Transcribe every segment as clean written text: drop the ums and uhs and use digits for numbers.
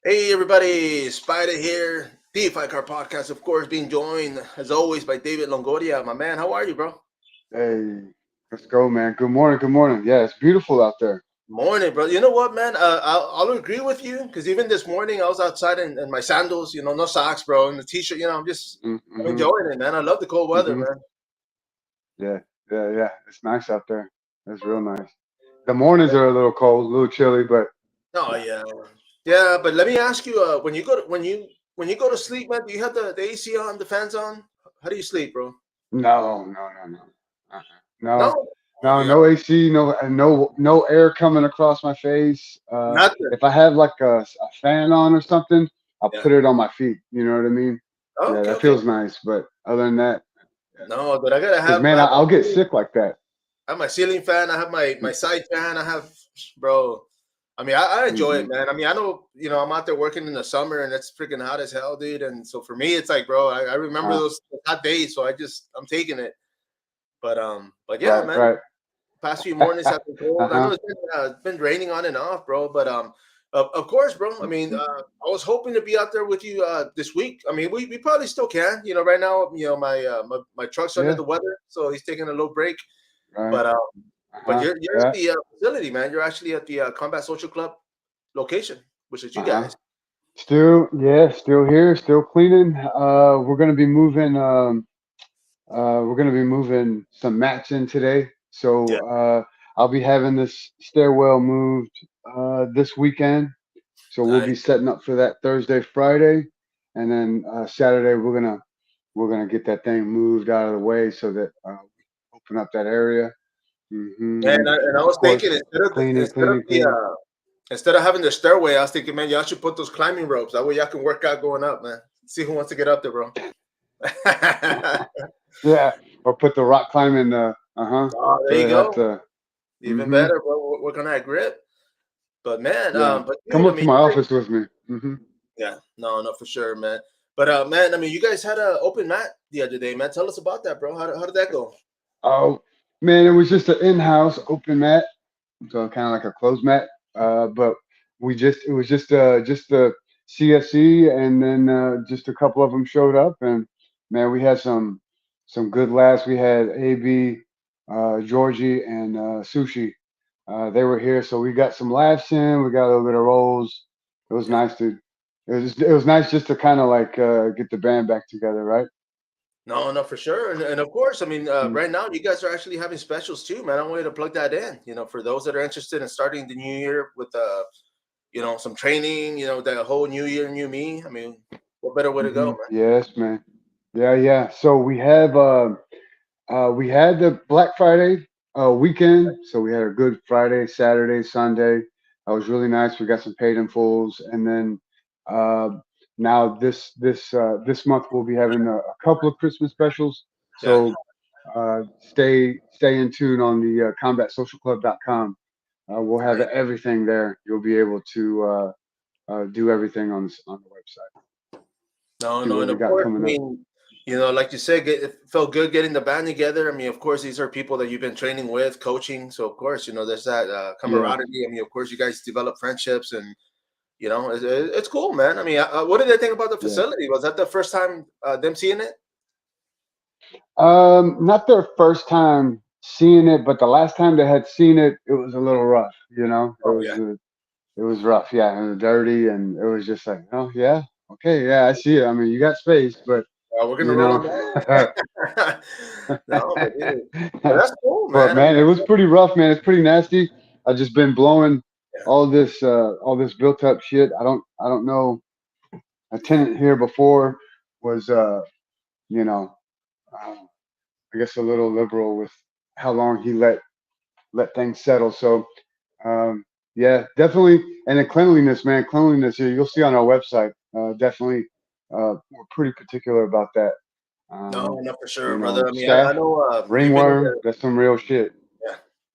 Hey everybody, sPida here. DeFi Car Podcast, of course, being joined as always by David Longoria. My man, how are you, bro? Hey, let's go, man. Good morning. Good morning. Yeah, it's beautiful out there. Morning, bro. You know what, man? I'll agree with you because even this morning I was outside in my sandals, no socks, bro, and the t-shirt. I'm Mm-hmm. enjoying it, man. I love the cold weather, Mm-hmm. man. Yeah, yeah. It's nice out there. It's real nice. The mornings are a little cold, a little chilly, but Oh yeah. yeah, yeah. But let me ask you, when you go to sleep, man, do you have the AC on, the fans on? How do you sleep, bro? No, no, no, no. Uh-uh. No, No, oh no, yeah, no AC, no air coming across my face. nothing. If I have like a fan on or something, I'll Yeah. put it on my feet. You know what I mean? Yeah, Okay, that okay. feels nice. But other than that, No, but I gotta because have. man, I'll get sick like that. I have my ceiling fan. I have my side fan. I have, bro. I mean, I enjoy Mm-hmm. it, man. I mean, I know, I'm out there working in the summer and it's freaking hot as hell, dude. And so for me, it's like, bro, I remember Uh, those hot days, so I'm taking it. But yeah, right, man. right. Past few mornings have been cold. I know Uh-huh. it's been raining on and off, bro. But of course, bro. I mean, Mhm. I was hoping to be out there with you this week. I mean, we probably still can. Right now, my truck's under Yeah, the weather, so he's taking a little break. right. But Uh-huh. you're at Yeah. the facility, man. You're actually at the Combat Social Club location, which is you Uh-huh. guys. Still here, still cleaning. We're gonna be moving some mats in today. Yeah, So I'll be having this stairwell moved this weekend. So we'll nice. be setting up for that Thursday, Friday, and then Saturday we're gonna get that thing moved out of the way so that we open up that area. And And I of was thinking course, cleaning, instead of cleaning, cleaning. having the stairway, I was thinking, man, y'all should put those climbing ropes. That way y'all can work out going up, man. See who wants to get up there, bro. Yeah, or put the rock climbing. Oh, there So you they have go. to. Even hmm better, bro. Work on that grip. But man, Yeah, but come dude, I up to mean, my office with me. yeah, no, no, for sure, man. But man, I mean, you guys had a open mat the other day, man. Tell us about that, bro. How did that go? Oh man, it was just an in-house open mat, so kind of like a closed mat. But it was just the CSE, and then just a couple of them showed up, and man, we had some good laughs. We had AB, Georgie, and Sushi. They were here, so we got some laughs in. We got a little bit of rolls. It was Yeah. nice to. It was nice just to kind of like get the band back together, right? No, no, for sure, and of course, I mean, Mm. right now you guys are actually having specials too, man. I want you to plug that in. For those that are interested in starting the new year with some training. The whole new year, new me. I mean, what better way to go, man? Yes, man. Yeah, yeah. So we had the Black Friday weekend. So we had a good Friday, Saturday, Sunday. That was really nice. We got some paid in fulls, and then uh, now this month we'll be having a couple of Christmas specials. Yeah, So stay in tune on the combatsocialclub.com. We'll have nice. everything there. You'll be able to do everything on the website. No, See no, what and we of got course, I coming up. mean, like you said, it felt good getting the band together. I mean, of course, these are people that you've been training with, coaching. So, of course, there's that Yeah. camaraderie. I mean, of course, you guys develop friendships, and it's cool, man. I mean, what did they think about the Yeah. facility? Was that the first time them seeing it? Not their first time seeing it, but the last time they had seen it, it was a little rough. Oh yeah, It was rough. Yeah, and dirty, and it was just like, oh yeah, okay, yeah, I see it. I mean, you got space, but we're gonna you roll know, on that. No, but that's cool, but man. I mean, man, it was pretty rough, man. It's pretty nasty. I just been blowing all this built up shit. I don't know. A tenant here before was, you know, uh, I guess a little liberal with how long he let things settle. So um, yeah, definitely. And then cleanliness, man, cleanliness here. You'll see on our website. Definitely, we're pretty particular about that. no, Um, no, for sure, brother. I mean, I staff, know you've been in ringworm. the That's some real shit.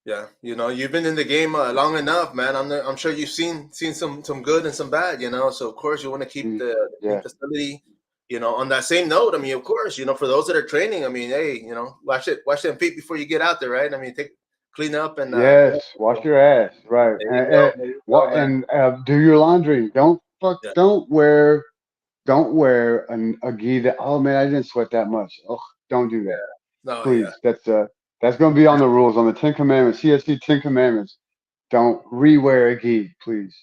yeah, yeah. You've been in the game long enough, man. I'm sure you've seen some good and some bad. So of course you want to keep Mm, the clean yeah. facility. On that same note, I mean, of course, for those that are training, I mean, hey, wash them feet before you get out there, right? I mean, clean up and Yes. Wash your ass. Right. there you go, man. Do your laundry. Don't fuck, Yeah. don't wear a gi that, oh man, I didn't sweat that much. Oh, don't do that. No, yeah. Please. That's gonna be on the rules, on the Ten Commandments, CSC 10 Commandments. Don't rewear a gi, please.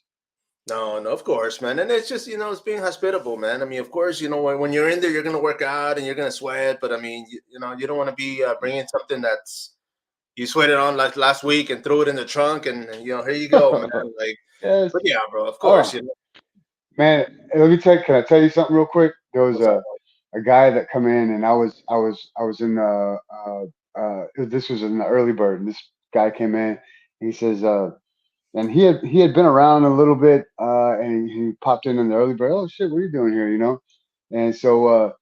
No, no, of course, man. And it's just, it's being hospitable, man. I mean, of course, when you're in there, you're going to work out and you're going to sweat. But I mean, you don't want to be bringing something that's you sweated on like last week and threw it in the trunk and here you go, man. Like, Yes. but yeah, bro, of course, Oh man, can I tell you something real quick? There was what's up? a guy that come in, and I was in this was in the early bird, and this guy came in, and he says, and he had been around a little bit, and he popped in the early bird. Oh shit, what are you doing here? And so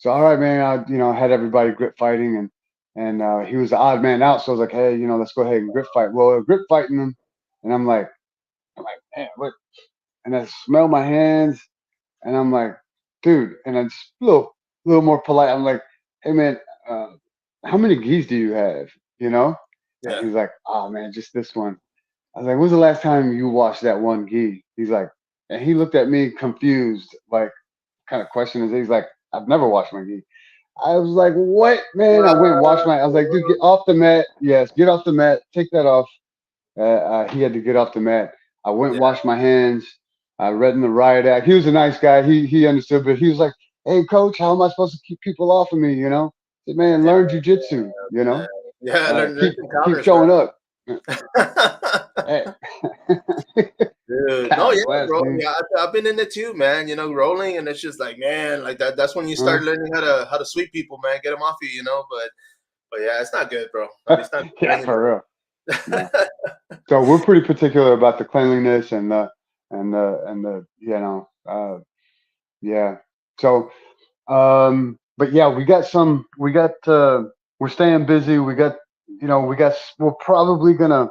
all right, man. I had everybody grip fighting, and he was the odd man out. So I was like, hey, let's go ahead and grip fight. Well, grip fighting him, and I'm like, man, what? And I smell my hands, and I'm like, dude, and I'm just a little more polite. I'm like, hey man, uh, how many geese do you have? You know? And Yeah, he's like, oh man, just this one. I was like, when's the last time you washed that one gi? He's like, and he looked at me confused, like, kind of question is. He's like, I've never washed my gi. I was like, what, man? I went and washed my. I was like, dude, get off the mat. Yes, get off the mat. Take that off. He had to get off the mat. I went and yeah, washed my hands. I read in the riot act. He was a nice guy. He understood, but he was like, "Hey, coach, how am I supposed to keep people off of me?" I said, "Man, yeah, learn jujitsu. man. Yeah, learn some Keep counters, showing up." man. Hey, Dude, no, God yeah, bless, bro. dude. Yeah, I've been in it too, man. Rolling, and it's just like, man, like that's when you Huh? start learning how to sweep people, man. Get them off you, But yeah, it's not good, bro. I mean, it's not good for Yeah, for real. No. anybody. So we're pretty particular about the cleanliness and the yeah. So but yeah, we're staying busy. We're probably gonna,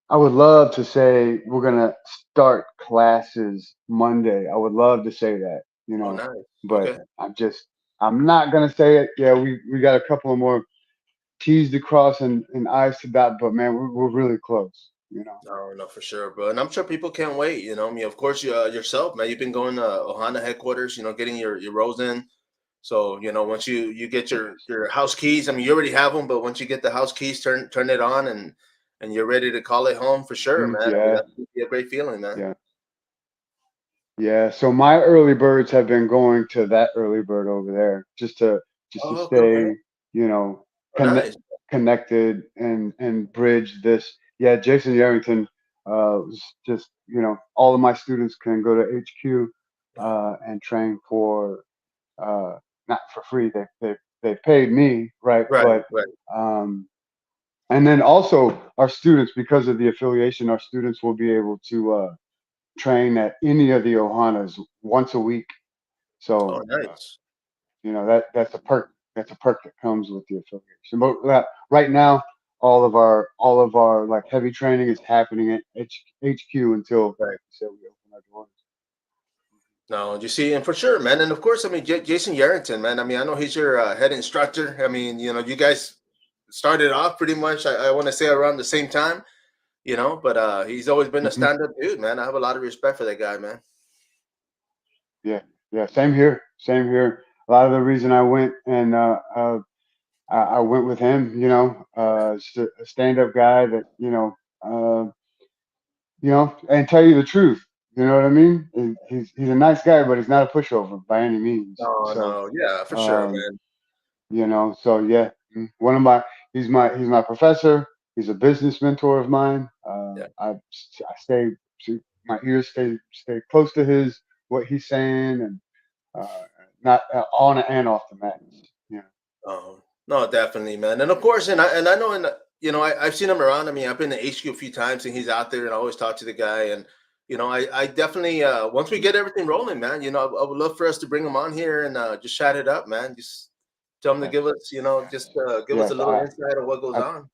I would love to say we're gonna start classes Monday. I would love to say that, Oh, nice. but Okay. I'm not gonna say it. Yeah, we got a couple of more T's to cross and I's to dot, but man, we're really close. No, no, for sure, bro. And I'm sure people can't wait. I mean, of course, you yourself, man. You've been going to Ohana headquarters, getting your rows in. So, once you get your house keys, I mean, you already have them, but once you get the house keys, turn it on, and you're ready to call it home for sure, man. I mean, Yeah, that's gonna be a great feeling, man. yeah. Yeah, so my early birds have been going to that early bird over there just to Oh, okay, okay. stay, you know, Oh, conne- nice. connected and bridge this. Yeah, Jason Yarrington was just, all of my students can go to HQ and train for not for free. They paid me, right? Right, But right. um, and then also our students, because of the affiliation, our students will be able to train at any of the Ohanas once a week. Oh, So nice. that's a perk. That's a perk that comes with the affiliation. But right now, all of our like heavy training is happening at HQ until, like Right. you said, we open our doors. No, you see, and for sure, man. And of course, I mean, Jason Yarrington, man. I mean, I know he's your head instructor. I mean, you guys started off pretty much, I want to say around the same time, but he's always been a Hmm. stand up dude, man. I have a lot of respect for that guy, man. Yeah, yeah. Same here. Same here. A lot of the reason I went and I went with him. A stand-up guy that and tell you the truth. You know what I mean? He's a nice guy, but he's not a pushover by any means. No, So, no, yeah, for sure, um, man. so yeah, one of my he's my professor. He's a business mentor of mine. Yeah. I stay my ears stay close to his what he's saying and not on and off the mat. Yeah. No, definitely, man. And of course, and I know, I've seen him around. I mean, I've been to HQ a few times, and he's out there, and I always talk to the guy. And I definitely once we get everything rolling, man. I would love for us to bring him on here and just chat it up, man. Just tell him to Yes. give us, just give us a Yes. little insight of what goes I on.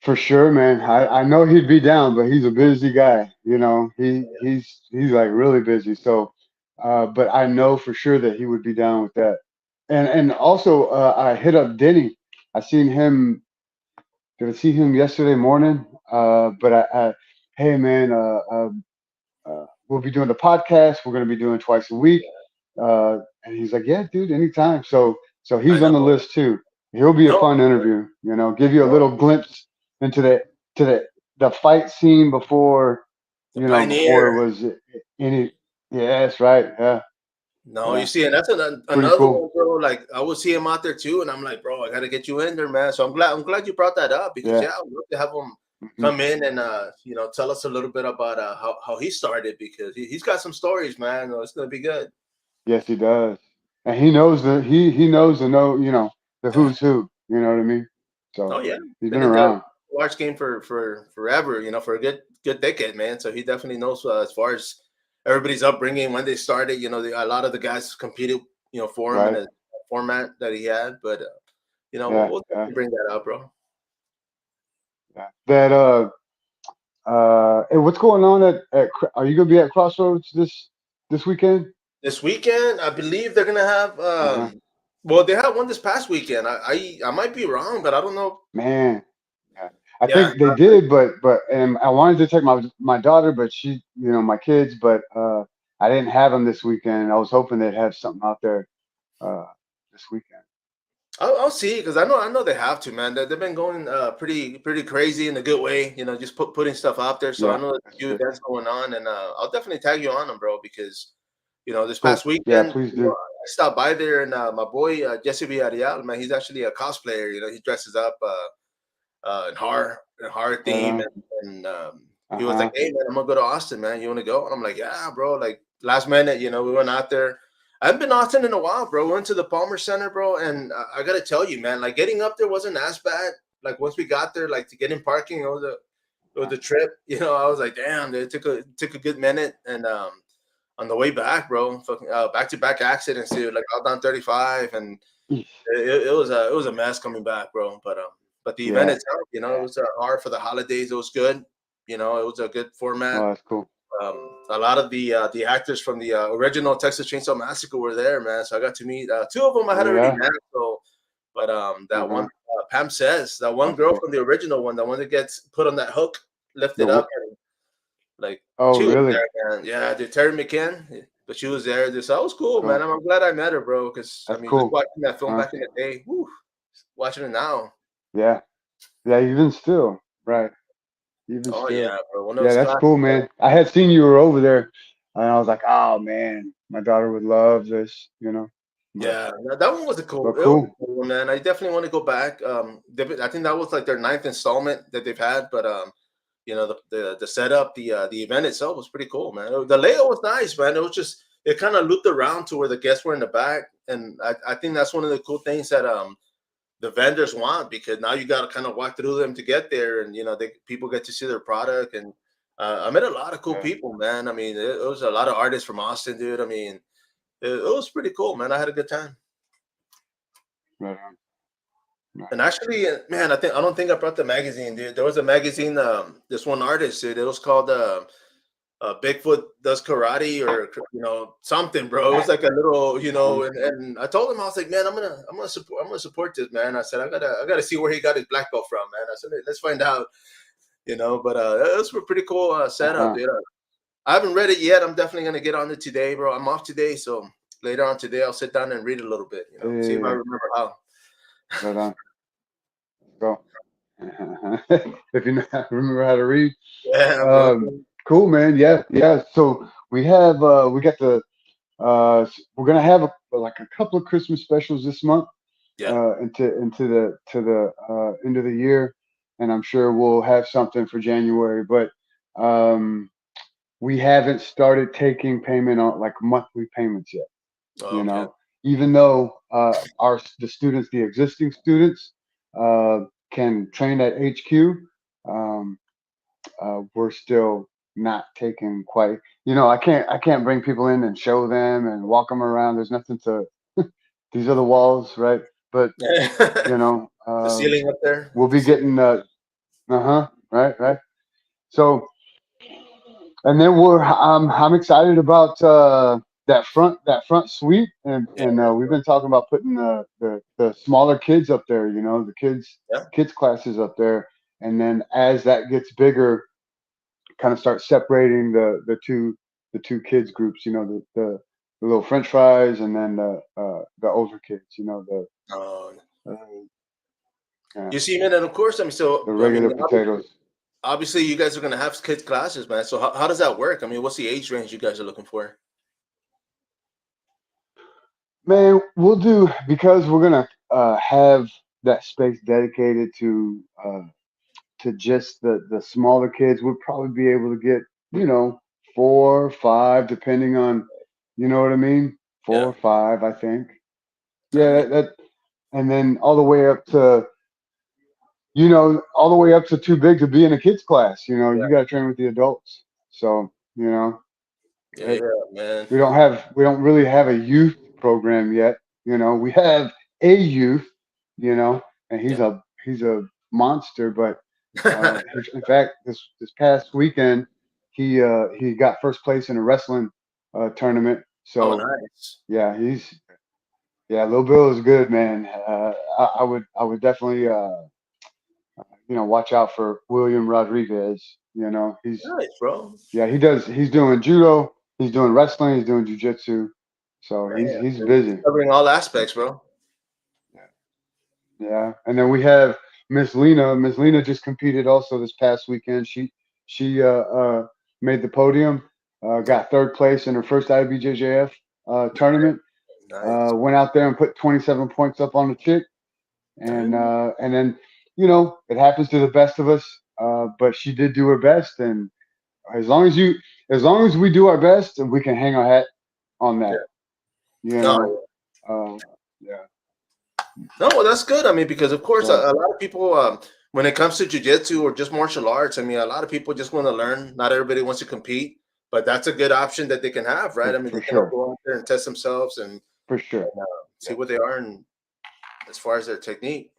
For sure, man. I know he'd be down, but he's a busy guy. He's like really busy. So, but I know for sure that he would be down with that. And also, I hit up Denny. I seen him. Did I see him yesterday morning? But hey man, we'll be doing the podcast. We're going to be doing twice a week. And he's like, yeah, dude, anytime. So I he's on the know. list too. He'll be a No, fun interview. Give you a no, little glimpse into the fight scene before, the before it pioneer. was any. Yeah, that's right. Yeah, No, you yeah, see, and that's pretty another cool. one, bro. Like I would see him out there too, and I'm like, bro, I gotta get you in there, man. So I'm glad you brought that up because Yeah. yeah, I'd love to have him Hmm. come in and tell us a little bit about how he started because he's got some stories, man. It's gonna be good. Yes, he does, and he knows he knows the Yeah. who's who. You know what I mean? Oh So yeah, he's been been in the around, watch game for forever. For a good decade, man. So he definitely knows as far as everybody's upbringing when they started. A lot of the guys competed, for him in right? a format that he had, but Yeah, we'll yeah, definitely bring that up, bro. yeah. That hey, what's going on are you gonna be at Crossroads this weekend? This weekend, I believe they're gonna have. Uh-huh. Well, they had one this past weekend. I might be wrong, but I don't know. Man, yeah. I Yeah, think they did, but and I wanted to take my daughter, but my kids, but I didn't have them this weekend. I was hoping they'd have something out there uh this weekend. I'll see because I know they have to, man. They've been going pretty crazy in a good way. Just putting stuff out there. So I Yeah, know there's a that's few good. events going on, and I'll definitely tag you on them, bro. Because this Cool. past Yeah, weekend, please do. I stopped by there, and my boy Jesse Villarreal, man, he's actually a cosplayer. He dresses up in horror Right theme, on. and he was like, Uh-huh. "Hey, man, I'm gonna go to Austin, man. You want to go?" And I'm like, "Yeah, bro." Like last minute, we went out there. I haven't been to Austin in a while, bro. We went to the Palmer Center, bro, and I gotta tell you, man, like getting up there wasn't as bad. Like once we got there, like to get in parking, it was a trip. I was like, damn, dude, it took a good minute, and on the way back, bro, fucking back to back accidents, dude. Like I was down 35, and Eesh. it was a mess coming back, bro. But the event Yeah, itself, it yeah. was hard for the holidays. It was good. It was a good format. Oh, that's cool. A lot of the actors from the original Texas Chainsaw Massacre were there, man. So I got to meet two of them. I had Oh already yeah. met. So, but that one Uh-huh. Pam says that one That's girl cool. from the original one, the one that gets put on that hook, The lifted up, w- and like oh she was really? there, man. Yeah, the Terry McKinn, but she was there. This that was cool, man. Cool. I'm glad I met her, bro. Because I That's mean, just cool. watching that film Uh, back in the day, whew, watching it now. yeah. Yeah, even still. Right. Even Oh still. yeah, bro. One of Yeah, those that's classics. cool, man. I had seen you were over there and I was like, oh man, my daughter would love this. But Yeah, that one was a cool. but It was a cool. cool one, man. I definitely want to go back. I think that was like their ninth installment that they've had, but the setup, the event itself was pretty cool, man. The layout was nice, man. It was just it kind of looped around to where the guests were in the back, and I think that's one of the cool things that the vendors want because now you got to kind of walk through them to get there, and people get to see their product, and I met a lot of cool Yeah. people, man. I mean, it was a lot of artists from Austin, dude. I mean, it was pretty cool, man. I had a good time. Right on. And Nice. actually, man, I don't think I brought the magazine, dude. There was a magazine, this one artist, dude. It was called Bigfoot Does Karate or something, bro. It was like a little, Uh-huh. and I told him I was like, man, I'm gonna support this, man. I said I gotta see where he got his black belt from, man. I said let's find out, But it was a pretty cool setup, Uh-huh. dude. I haven't read it yet. I'm definitely gonna get on it today, bro. I'm off today, so later on today I'll sit down and read it a little bit, see if I Hey, remember how. right on. Go. If you remember how to read. Yeah, bro. Um, cool, man. Yeah, yeah. So we got we're gonna have like a couple of Christmas specials this month Yeah. into the end of the year, and I'm sure we'll have something for January. But um, we haven't started taking payment on like monthly payments yet. Oh, You okay. know, even though the students, the existing students, uh, can train at HQ. Um, we're still not taking quite. I can't bring people in and show them and walk them around. There's nothing to. These are the walls, right? But The ceiling up there. we'll The be ceiling. getting. Huh. Right. Right. So, and then I'm excited about that front suite, Yeah, and we've been talking about putting the smaller kids up there. The kids yeah. kids classes up there, and then as that gets bigger, kind of start separating the two kids groups. The little French fries, and then the older kids. Uh, Uh, yeah, you see, man, and of course, I mean, the so I regular mean, potatoes. obviously, you guys are gonna have kids classes, man. So how does that work? I mean, what's the age range you guys are looking for? Man, we'll do because we're gonna have that space dedicated to just the smaller kids. We'll probably be able to get, 4 or 5, depending on, you know what I mean? Four Yeah, or five, I think. I Yeah, mean, and then all the way up to, all the way up to too big to be in a kids class. You got to train with the adults. So, yeah, it, yeah, man. we don't really have a youth program yet. We have a youth, and Yeah. he's a monster. But in fact, this past weekend, he got first place in a wrestling tournament. Oh, So nice. yeah, Lil Bill is good, man. I would definitely watch out for William Rodriguez. Nice, bro. He's doing judo, he's doing wrestling, he's doing jujitsu. So Man, he's he's busy. covering all aspects, bro. Yeah. And then we have Miss Lena. Miss Lena just competed also this past weekend. She made the podium, got third place in her first IBJJF tournament. Nice. Went out there and put 27 points up on the chick. Nice. And then it happens to the best of us. But she did do her best, and as long as you as long as we do our best, we can hang our hat on Yeah. that. You know. No, Uh, yeah. no, well, that's good. I mean, because of course, So a lot of people, when it comes to jujitsu or just martial arts, I mean, a lot of people just want to learn. Not everybody wants to compete, but that's a good option that they can have, right? I mean, they for can all sure, go out there and test themselves and for sure. see Yeah. what they are and as far as their technique.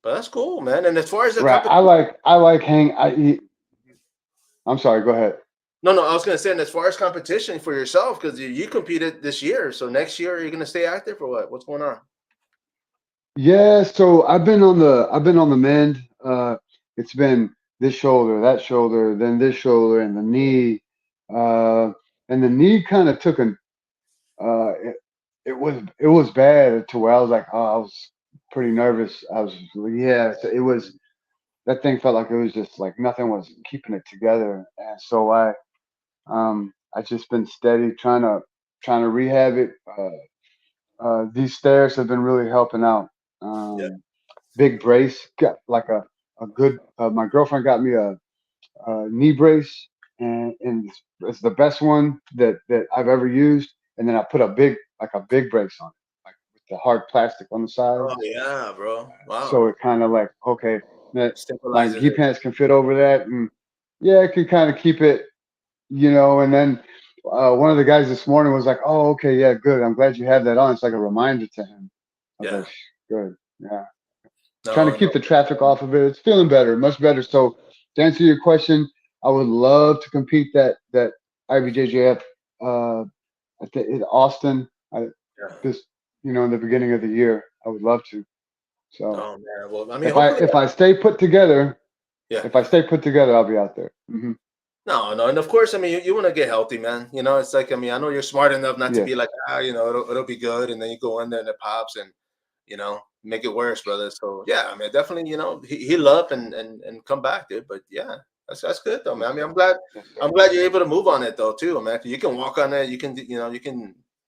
But that's cool, man. And as far as the Right. competition, I like hang. I'm sorry. Go ahead. no, no, I was gonna say, and as far as competition for yourself, because you competed this year, so next year you're gonna stay active or what? What's going on? Yeah. So I've been on the mend. It's been this shoulder, that shoulder, then this shoulder, and the knee. Uh, and the knee kind of took an. It was bad to where I was like, oh, I was pretty nervous. I was, yeah. So it was, that thing felt like it was just like nothing was keeping it together. And so I just been steady trying to rehab it. These stairs have been really helping out. Yeah. Big brace, got like a good. My girlfriend got me a knee brace, and it's the best one that I've ever used. And then I put a big brace on it, like with the hard plastic on the Oh sides. yeah, bro. So Wow. it kind of like, okay, that my Stabilizes gi it. pants can fit over that, and yeah, it can kind of keep it, and then one of the guys this morning was like, "Oh, okay, yeah, good. I'm glad you have that on." It's like a reminder to him. I was Yeah. like, "Good, yeah." Trying to No, keep no. the traffic off of it. It's feeling better, much better. So to answer your question, I would love to compete that IBJJF in Austin. Yeah. This in the beginning of the year. I would love to. So Oh man. Well, I mean, if I hopefully, if I stay put together, yeah. if I stay put together, I'll be out there. No, no, and of course, I mean, you want to get healthy, man. It's like, I mean, I know you're smart enough not to Yes, be like, it'll be good, and then you go in there and it pops, and make it worse, brother. So yeah, I mean, definitely, heal up and come back, dude. But yeah, that's good though, yes, man. I mean, sir. Yes, I'm sir. glad you're able to move on it though, too, man. 'Cause you can walk on it, you can,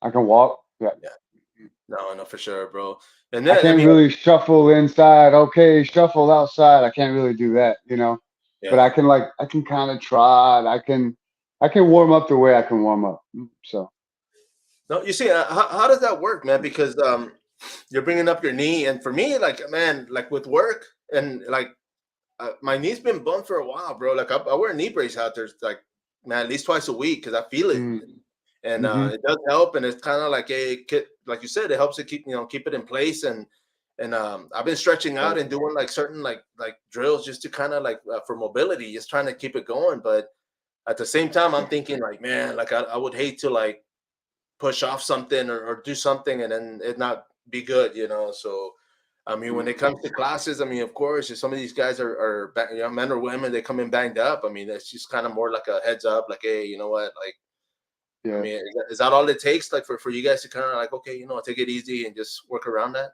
I can walk. Yeah. yeah, no, no, for sure, bro. And I then, I can't mean, really shuffle inside. Okay, shuffle outside. I can't really do that. But yeah. I can kind of trot. I can warm up the way I can warm up. So No, you see, how does that work, man? Because you're bringing up your knee, and for me, like, man, like with work and like my knee's been bummed for a while, bro. Like I wear a knee brace out there, like man, at least twice a week because I feel it, mm, and hmm it does help. And it's kind of like like you said, it helps to keep it in place. And I've been stretching out right. and doing like certain like drills just to kind of like for mobility, just trying to keep it going. But at the same time, I'm thinking like, man, like I would hate to like push off something or do something and then it not be good. So I mean, when it comes to classes, I mean, of course, if some of these guys men or women, they come in banged up. I mean, that's just kind of more like a heads up, like, hey, you know what? Like, I Yeah, mean, is that all it takes, like, for you guys to kind of like, okay, take it easy and just work around that?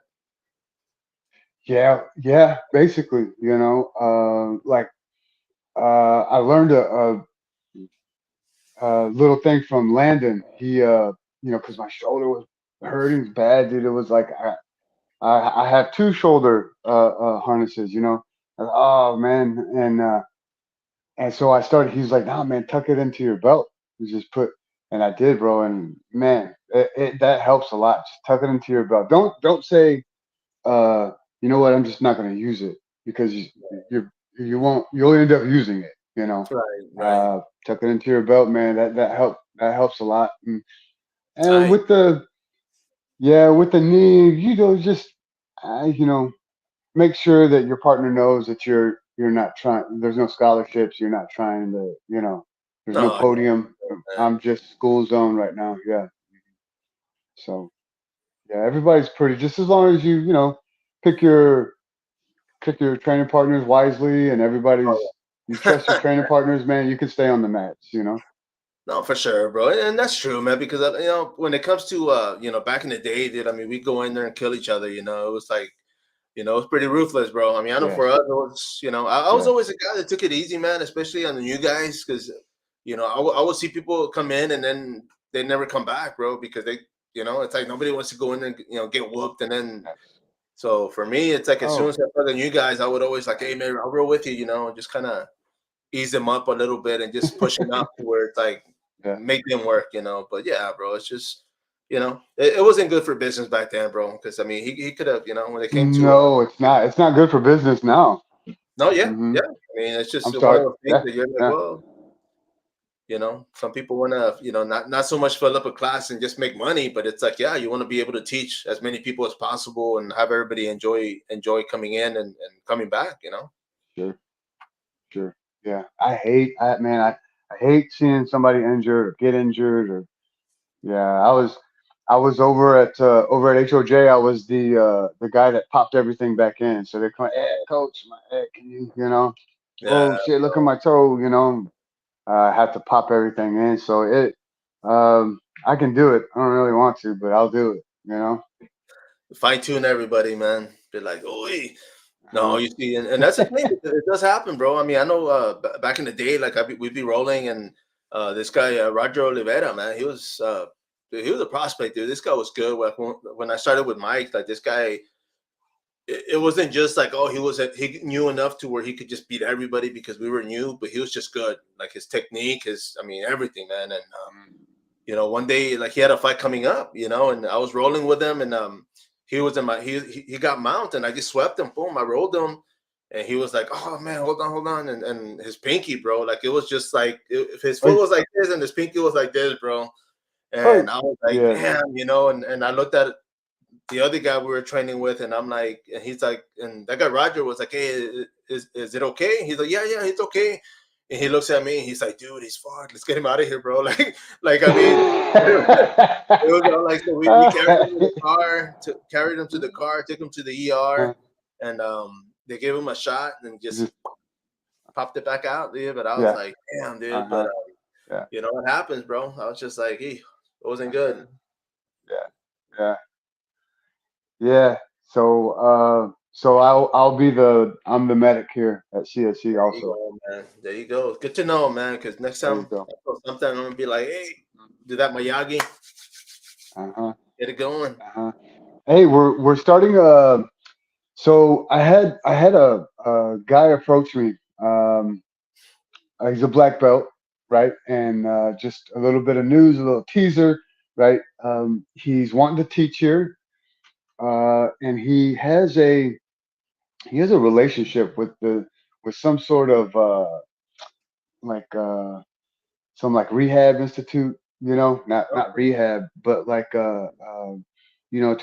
yeah, yeah. Basically, like I learned a little thing from Landon. Because my shoulder was hurting bad, dude. It was like I have two shoulder harnesses. Oh man, and so I started. He's like, "Nah, man, tuck it into your belt." You just put, and I did, bro. And man, that helps a lot. Just tuck it into your belt. Don't say, uh, you know what? I'm just not going to use it because you won't. You'll end up using it. Right, right. Tuck it into your belt, man. That helps a lot. And Tight. with the with the knee, just you know, make sure that your partner knows that you're not trying. There's no scholarships. You're not trying to. There's no No, podium. man. I'm just school zone right now. Yeah. So yeah, everybody's pretty. Just as long as pick your pick your training partners wisely, and everybody's you trust your training partners, man. You can stay on the mats. No, for sure, bro, and that's true, man. Because when it comes to back in the day, dude, I mean, we go in there and kill each other. It was like, it was pretty ruthless, bro. I mean, I know Yes. for us, it was, I was always Yes. a guy that took it easy, man, especially on the new guys, because I would see people come in and then they never come back, bro, because it's like nobody wants to go in there and get whooped, and then Yes. so for me, it's like as soon Oh. as I saw the new guys, I would always like, hey man, I'll roll with you, just kind of ease them up a little bit and just push them up to where it's like Yeah. make them work. But yeah, bro, it's just it wasn't good for business back then, bro. Because I mean, he could have when it came to No, it's not. It's not good for business now. no, yeah, Hmm. yeah. I mean, it's just I'm one sorry. of those things Yeah. that you're like, Yeah. well, some people want to not so much fill up a class and just make money, but it's like, yeah, you want to be able to teach as many people as possible and have everybody enjoy coming in and coming back. Sure. Sure. Yeah. I hate seeing somebody injured or get injured or yeah. I was over at HOJ. I was the guy that popped everything back in. So they come, hey, coach, hey, can Yeah. oh shit, look at my toe. I have to pop everything in. So I can do it. I don't really want to, but I'll do it. Fine tune everybody, man. Be like, oh, hey. No, Uh-huh. you see, and that's the thing. It does happen, bro. I mean, I know back in the day, like we'd be rolling, and this guy Roger Oliveira, man, dude, he was a prospect, dude. This guy was good. When I started with Mike, like this guy, it wasn't just like, oh, he knew enough to where he could just beat everybody because we were new, but he was just good. Like his technique, I mean, everything, man. And one day, like he had a fight coming up, and I was rolling with him, and he was in my he got mount, and I just swept him, boom, I rolled him, and he was like, oh man, hold on, and his pinky, bro, like it was just like if his foot Hey, was like this and his pinky was like this, bro, hey. and I was like, Yeah. damn, and I looked at the other guy we were training with, and I'm like, and he's like, and that guy Roger was like, hey, is it okay? He's like, yeah, it's okay. And he looks at me, and he's like, dude, he's fucked. Let's get him out of here, bro. Like I mean, it was all like so we carried him to the car, took him to the ER, and they gave him a shot and just Just popped it back out, dude. But I was yeah. like, damn, dude. But Uh-huh. Yeah. what happens, bro? I was just like, hey, it wasn't Uh-huh. good. Yeah. Yeah. Yeah. So I'll be I'm the medic here at CSC There you also. go, man. There you go. Good to know, man. Because next There you time, go. sometime I'm gonna be like, hey, do that Miyagi, Uh-huh. get it going. Uh-huh. Hey, we're starting so I had a guy approach me. He's a black belt, right? And just a little bit of news, a little teaser, right? He's wanting to teach here, and he has a relationship with some sort of like some like rehab institute, not Okay. rehab, but like to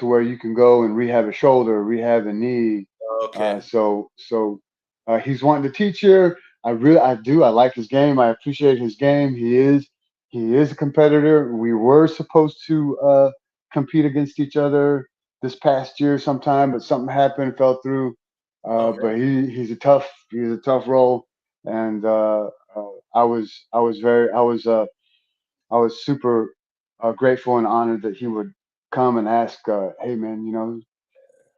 where you can go and rehab a shoulder, rehab a knee. Okay. He's wanting to teach here. I like his game. I appreciate his game. He is a competitor. We were supposed to compete against each other this past year sometime, but something happened, fell through. Oh man. But he's a tough role, and I was super grateful and honored that he would come and ask, "Hey man,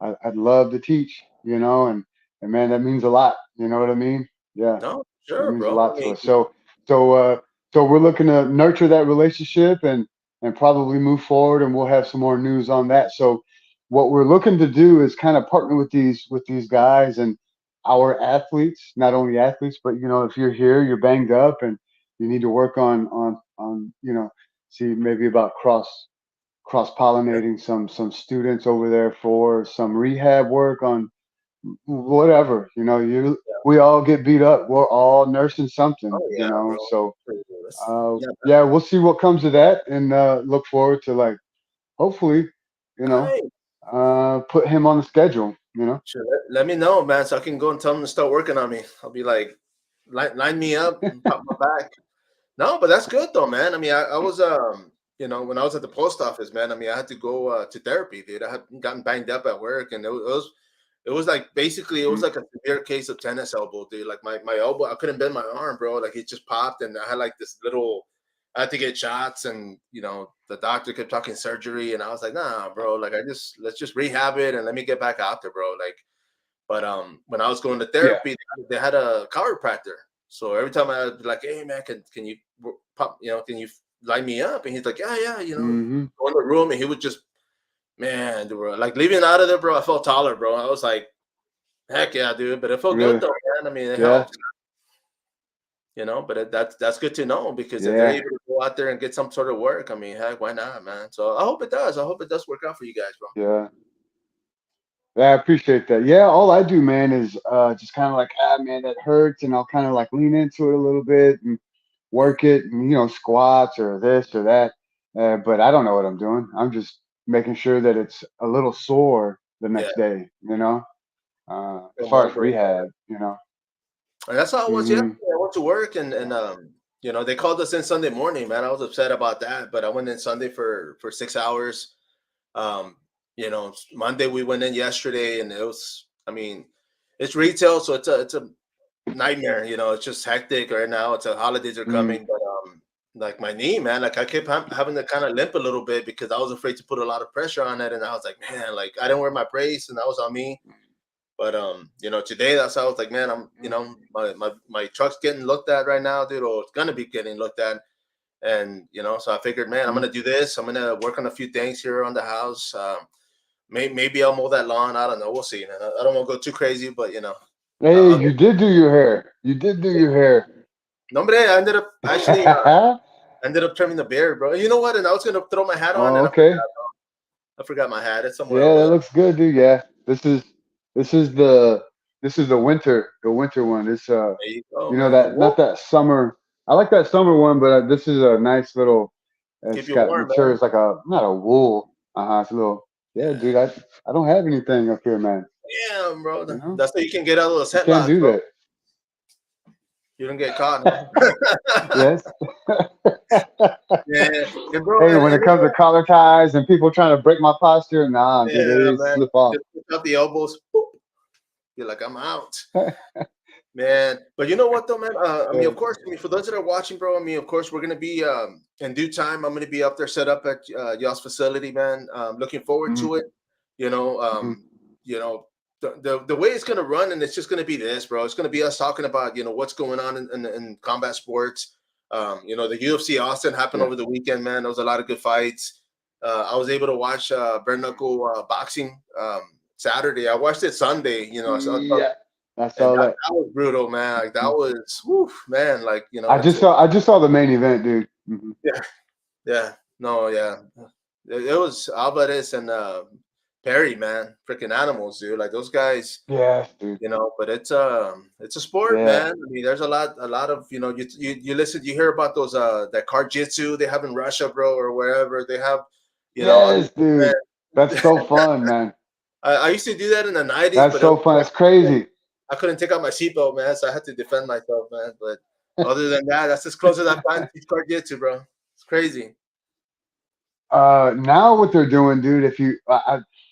I'd love to teach, and man, that means a lot. You know what I mean? Yeah, No, it sure, means a bro. I lot to mean, us. So, so we're looking to nurture that relationship and probably move forward, and we'll have some more news on that. So, what we're looking to do is kind of partner with these guys and our athletes, not only athletes, but if you're here, you're banged up, and you need to work on see maybe about cross pollinating some students over there for some rehab work on whatever. We all get beat up. We're all nursing something. oh yeah, bro. So That's not bad. yeah, we'll see what comes of that, and look forward to like hopefully Nice. put him on the schedule. Sure. Let me know, man, so I can go and tell them to start working on me. I'll be like, line me up and pop my back. No, but that's good though, man. I mean, I was when I was at the post office, man. I mean, I had to go to therapy, dude. I had gotten banged up at work, and it was like basically it was Mhm. like a severe case of tennis elbow, dude. Like my elbow, I couldn't bend my arm, bro. Like it just popped, and I had like this little. I had to get shots, and the doctor kept talking surgery, and I was like, nah, bro. Like let's just rehab it, and let me get back out there, bro. Like, but when I was going to Yeah. therapy, they had a chiropractor. So every time I'd be like, "Hey man, can you pop? Can you line me up?" And he's like, "Yeah, yeah." Hmm. Go in the room, and he would just, man, bro, like leaving out of there, bro. I felt taller, bro. I was like, "Heck yeah, dude!" But it felt good Really. though, man. I mean, it Yeah. helps, But that's good to know because if they're Yeah. able to go out there and get some sort of work, I mean, heck, why not, man? So I hope it does. I hope it does work out for you guys, bro. Yeah. Yeah, I appreciate that. Yeah, all I do, man, is just kind of like, man, that hurts, and I'll kind of like lean into it a little bit and work it, and squats or this or that. But I don't know what I'm doing. I'm just making sure that it's a little sore the Yeah, next day. As feel far more as for it. rehab. And that's how it was Hmm. yesterday. I went to work and they called us in Sunday morning, man. I was upset about that, but I went in Sunday for 6 hours. Um, Monday we went in yesterday, and it was, I mean, it's retail, so it's a nightmare. It's just hectic right now. It's holidays are Hmm. coming, but like my knee, man, like I kept having to kind of limp a little bit because I was afraid to put a lot of pressure on it, and I was like, man, like I didn't wear my brace, and that was on me. But today that's how I was like, man, I'm my truck's getting looked at right now, dude, or it's gonna be getting looked at. And so I figured, man, I'm Hmm. gonna do this. I'm gonna work on a few things here on the house. Maybe I'll mow that lawn. I don't know. We'll see, man. I don't want to go too crazy, but Hey, I'll get. you did do your hair. You did do your hair. No, but I ended up actually ended up trimming the beard, bro. You know what? And I was gonna throw my hat on, Oh, and okay. I forgot my hat. It's somewhere Yeah, over that there. looks good, dude. Yeah, this is the winter one. It's There you go, man. that, not Whoop, that summer. I like that summer one, but this is a nice little. keep It's you got warm, material. man. It's like a not a wool. It's a little. Yeah, Yeah. dude. I don't have anything up here, man. Damn, bro. You know, That's how you can get out of those you can't headlocks, do bro. that. You don't get caught, huh? Yes. Yeah, and bro, Hey, when it comes to collar ties and people trying to break my posture, nah, dude, yeah, they man, slip off. just pick up the elbows. Boop. You're like, I'm out, man. But you know what, though, man? I mean, Yeah. of course, I mean, for those that are watching, bro, I mean, of course, we're gonna be in due time. I'm gonna be up there, set up at y'all's facility, man. Looking forward Mhm. to it. You know, Mhm. you know. The way it's gonna run, and it's just gonna be this, bro. It's gonna be us talking about what's going on in combat sports. The UFC Austin happened Yeah. over the weekend, man. There was a lot of good fights. I was able to watch bare knuckle boxing Saturday. I watched it Sunday. Yeah. I And saw that, that. that was brutal, man. Like that Mhm. was, whew, man. Like it's I just saw the main event, dude. Mhm. yeah, yeah, no, yeah. It was Alvarez and Perry, man. Freaking animals, dude. Like those guys, Yeah, dude. But it's a sport, Yeah. man. I mean, there's a lot of you listen, you hear about those that car jitsu they have in Russia, bro, or wherever they have, all these Yes, dude. That's different. so fun, man. I used to do that in the '90s, That's but so fun. It's crazy. I couldn't take out my seatbelt, man, so I had to defend myself, man. But other than that, that's as close as I've gotten to car jitsu, bro. It's crazy. Now what they're doing, dude, if you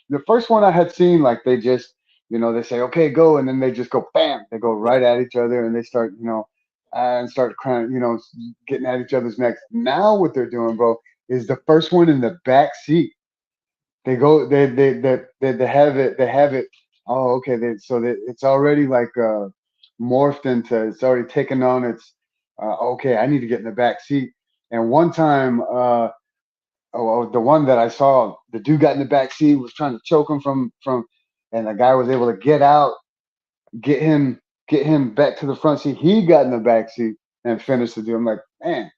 the first one I had seen, like they just, they say, okay, go, and then they just go, bam, they go Yeah. right at each other, and they start, and start crying, getting at each other's necks. Now what they're doing, bro, is the first one in the back seat. They go, they have it, they have it. Oh, okay, it's already like morphed into, it's already taken on its. Okay, I need to get in the back seat. And one time, the one that I saw, the dude got in the back seat, was trying to choke him and the guy was able to get out, get him, get him back to the front seat. He got in the back seat and finished the deal. I'm like, man,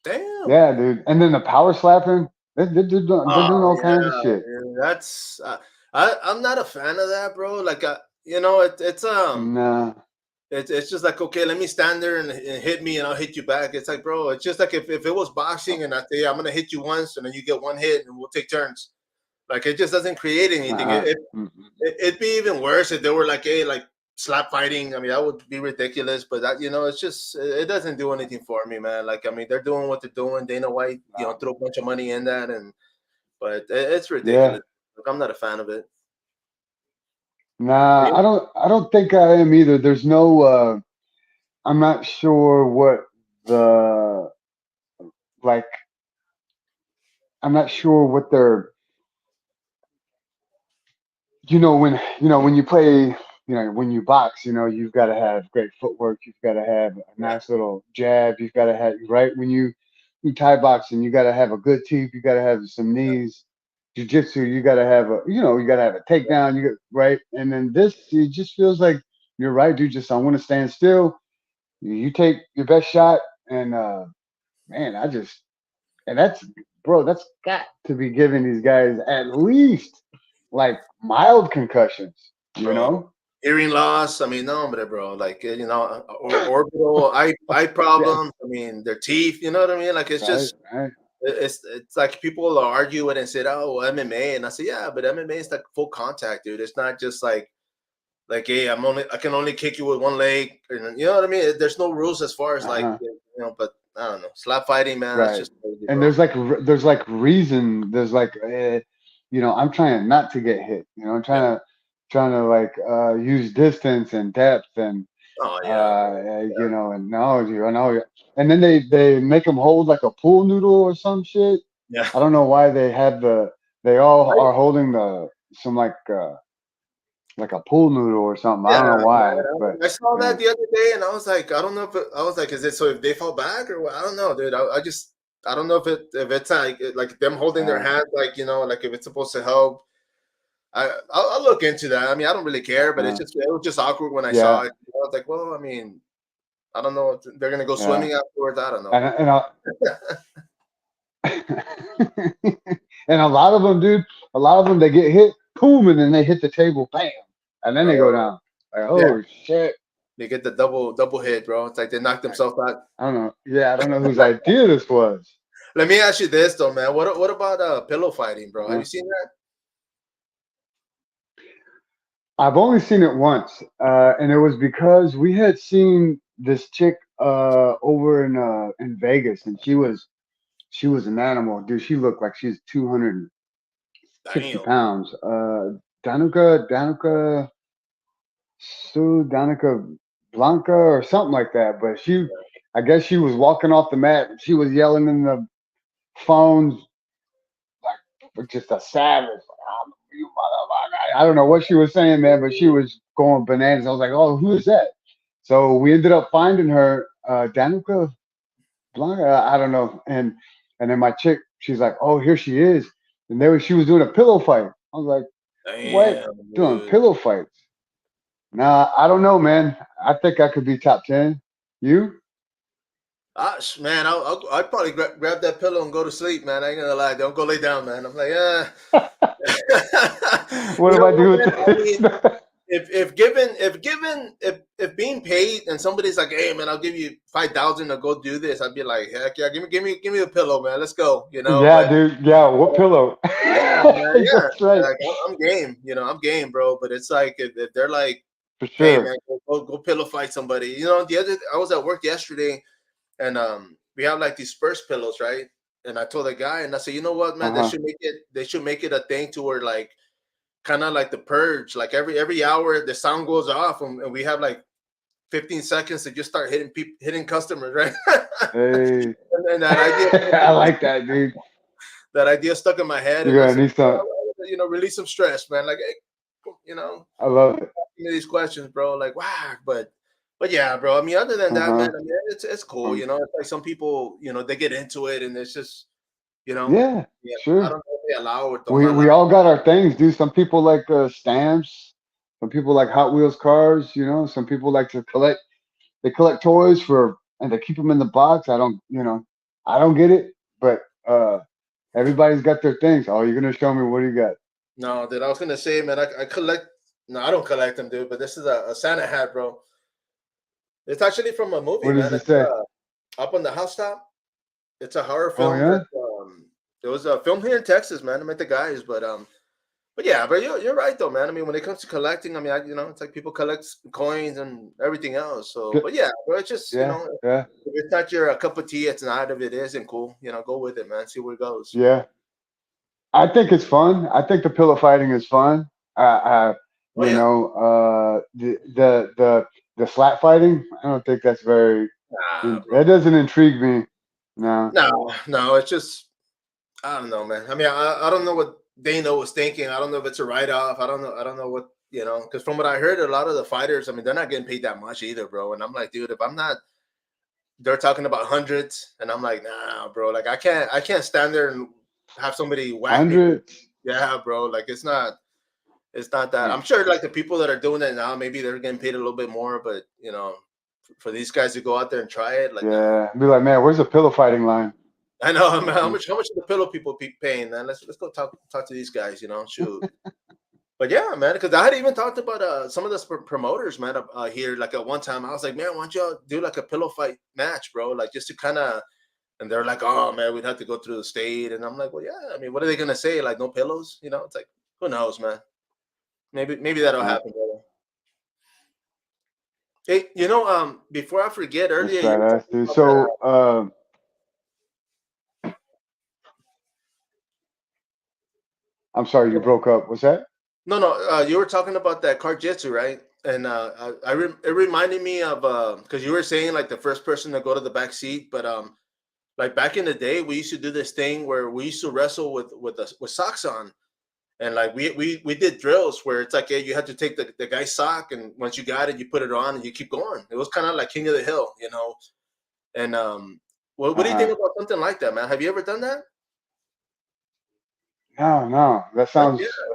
Damn. yeah, dude. And then the power slapping, they're doing Oh all kinds of yeah, shit. dude, that's I'm not a fan of that, bro. Like, Nah, it's just like, okay, let me stand there and hit me, and I'll hit you back. It's like, bro, it's just like if it was boxing and I say I'm gonna hit you once and then you get one hit and we'll take turns. Like, it just doesn't create anything. uh-uh. It'd be even worse if they were like, hey, like slap fighting. I mean, that would be ridiculous. But that, it's just it doesn't do anything for me, man. Like, I mean, they're doing what they're doing. Dana White, threw a bunch of money in that, but it's Yeah. ridiculous. Like, I'm not a fan of it. Are Nah, you? I don't think I am either. There's no I'm not sure what the like I'm not sure what their when you play, when you box, you've got to have great footwork, you've got to have a Yeah. nice little jab, you've got to have right when you Thai boxing, you got to have a good teeth, you got to have some knees. Jiu-jitsu, you got to have you got to have a takedown, right, and then this, it just feels like you're right, dude. Just I want to stand still. You take your best shot, and man, and that's, bro, that's got to be giving these guys at least like mild concussions, you Bro. know? Hearing loss. I mean, no, but bro, like, or orbital eye Yeah, problems. I mean, their teeth. You know what I mean? Like, it's right, just right. it's like people argue it and say, oh, MMA, and I say, yeah, but MMA is like full contact, dude. It's not just like, hey, I can only kick you with one leg. You know what I mean? There's no rules as far as like, Uh-huh. but I don't know. Slap fighting, man, that's Right. just crazy, And bro. there's like reason, there's like I'm trying not to get hit. I'm Yeah. trying to like use distance and depth and Oh yeah, bro. and no, I know. And then they make them hold like a pool noodle or some shit. Yeah. I don't know why they all I, are holding some like a pool noodle or something. I yeah, don't know why, but man. I saw yeah, that the other day, and I was like, I don't know I was like, is it so if they fall back or what? I don't know, dude. I don't know if it's like them holding their uh, hand, like, like if it's supposed to help. I'll look into that. I mean, I don't really care, but uh, it was just awkward when I saw yeah, it. I was like, well, I mean, I don't know if they're gonna go yeah, swimming afterwards. I don't know. and and a lot of them, dude, a lot of them they get hit, boom, and then they hit the table, bam, and then they go Oh down. Like, yeah, oh shit. they get the double hit, bro. It's like they knocked themselves out. I don't know. Yeah, I don't know whose idea this was. Let me ask you this though, man. What about pillow fighting, bro? Have Uh, you seen that? I've only seen it once, and it was because we had seen this chick over in Vegas, and she was an animal, dude. She looked like she's 260 Damn. pounds. Danica Sue Danica Blanca or something like that. But I guess she was walking off the mat. And she was yelling in the phones like just a savage. Like, you motherfucker. I don't know what she was saying, man, but she was going bananas. I was like, oh, who is that? So we ended up finding her, Danica Blanca. I don't know. And then my chick, she's like, oh, here she is. And she was doing a pillow fight. I was like, what? Damn, Doing dude. pillow fights? Nah, I don't know, man. I think I could be top 10. You? Man, I'd probably grab that pillow and go to sleep, man. I ain't gonna lie. Don't go lay down, man. I'm like, What you do know I do what, with man? I this? mean, if being paid and somebody's like, hey, man, I'll give you 5,000 to go do this, I'd be like, heck yeah, give me a pillow, man. Let's go. Yeah, But dude. Yeah, what pillow? yeah, man, yeah. That's right. Like, I'm game. I'm game, bro. But it's like if they're like, For hey, sure. man, go pillow fight somebody. I was at work yesterday, and we have like these Spurs pillows, right? And I told the guy, and I said, you know what, man, Uh-huh. they should make it a thing to where like kind of like the purge. Like every hour, the sound goes off, and we have like 15 seconds to just start hitting customers, right? Hey, And that idea, I like that, dude. that idea stuck in my head, You're and I gonna said, need some. release some stress, man. Like, hey, I love it. me these questions, bro. Like, wow, but yeah, bro. I mean, other than that, man, Uh-huh. I mean, it's cool. It's like some people, they get into it, and it's just, Yeah, yeah, I sure. don't know if they allow or don't We allow. all got our things, dude. Some people like stamps. Some people like Hot Wheels cars. Some people like to collect. They collect toys and they keep them in the box. I don't get it, but everybody's got their things. Oh, you're gonna show me what do you got? No, dude, I was gonna say, man, I collect. No, I don't collect them, dude. But this is a Santa hat, bro. It's actually from a movie, What does man. it It's say? Up on the Housetop. It's a horror Oh film that yeah. it was filmed here in Texas, man. I met the guys, but yeah, but you're right though, man. I mean, when it comes to collecting, I mean, it's like people collect coins and everything else. So, Good. but yeah, bro, it's just Yeah, yeah, if it's not your cup of tea, it's not. If it isn't cool, go with it, man. See where it goes. yeah. I think it's fun. I think the pillow fighting is fun. Oh yeah, The slap fighting. I don't think that's very. nah, That bro. doesn't intrigue me. No. No, no, it's just I don't know, man. I mean, I don't know what Dana was thinking. I don't know if it's a write off. I don't know. I don't know what because from what I heard, a lot of the fighters, I mean, they're not getting paid that much either, bro. And I'm like, dude, if I'm not, they're talking about hundreds, and I'm like, nah, bro. Like, I can't stand there and have somebody whack me. Hundreds. Yeah, bro. Like, it's not that. I'm sure, like the people that are doing it now, maybe they're getting paid a little bit more, but for these guys to go out there and try it, like, nah. Yeah. Be like, man, where's the pillow fighting line? I know, man. How much are the pillow people paying, man? Let's go talk to these guys. Shoot. But yeah, man, because I had even talked about some of the promoters, man, here. Like at one time, I was like, man, why don't y'all do like a pillow fight match, bro? Like just to kind of. And they're like, oh man, we'd have to go through the state. And I'm like, well, yeah. I mean, what are they gonna say? Like no pillows? It's like who knows, man. Maybe that'll Uh, happen, brother. Hey, before I forget, that's earlier you were badass, talking dude. about that. So, I'm sorry you broke up. What's that? No, no, you were talking about that jitsu, right? And it reminded me of because you were saying like the first person to go to the back seat, but like back in the day, we used to do this thing where we used to wrestle with socks on, and like we did drills where it's like, hey, you had to take the guy's sock, and once you got it, you put it on and you keep going. It was kind of like King of the Hill. And what do you think Uh-huh. about something like that, man? Have you ever done that? No, no. Yeah. That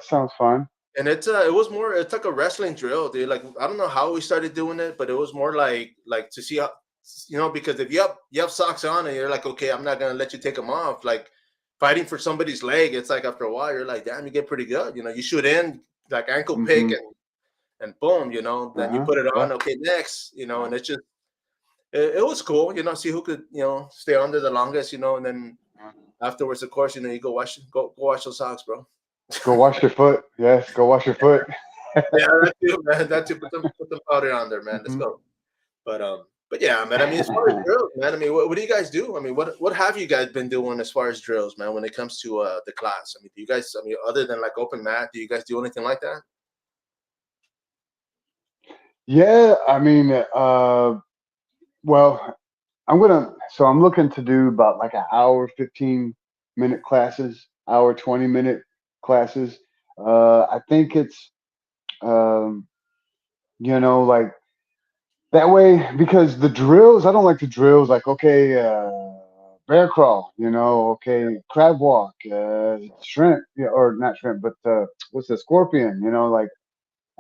sounds fun. And it's like a wrestling drill, dude. Like I don't know how we started doing it, but it was more like to see how because if you have socks on and you're like, okay, I'm not gonna let you take them off. Like fighting for somebody's leg, it's like after a while you're like, damn, you get pretty good. You shoot in like ankle pick Mm-hmm. and boom, then you Uh-huh. put it on. Yeah. Okay, next, and it's just it was cool. See who could stay under the longest. And then afterwards, of course, you go wash those socks, bro. Go wash your foot. Yes, go wash your foot. Yeah, that too, man. That too. Put some powder on there, man. Let's Hmm. go. But yeah, man. I mean, as far as drills, man. I mean, what do you guys do? I mean, what have you guys been doing as far as drills, man? When it comes to the class, I mean, do you guys? I mean, other than like open mat, do you guys do anything like that? Yeah, I mean, well, I'm looking to do about like an hour, 15-minute classes, hour, 20-minute classes. I think it's, um, like that way because the drills, I don't like the drills like, okay, bear crawl, okay, crab walk, shrimp, yeah, or not shrimp, but what's the scorpion, like,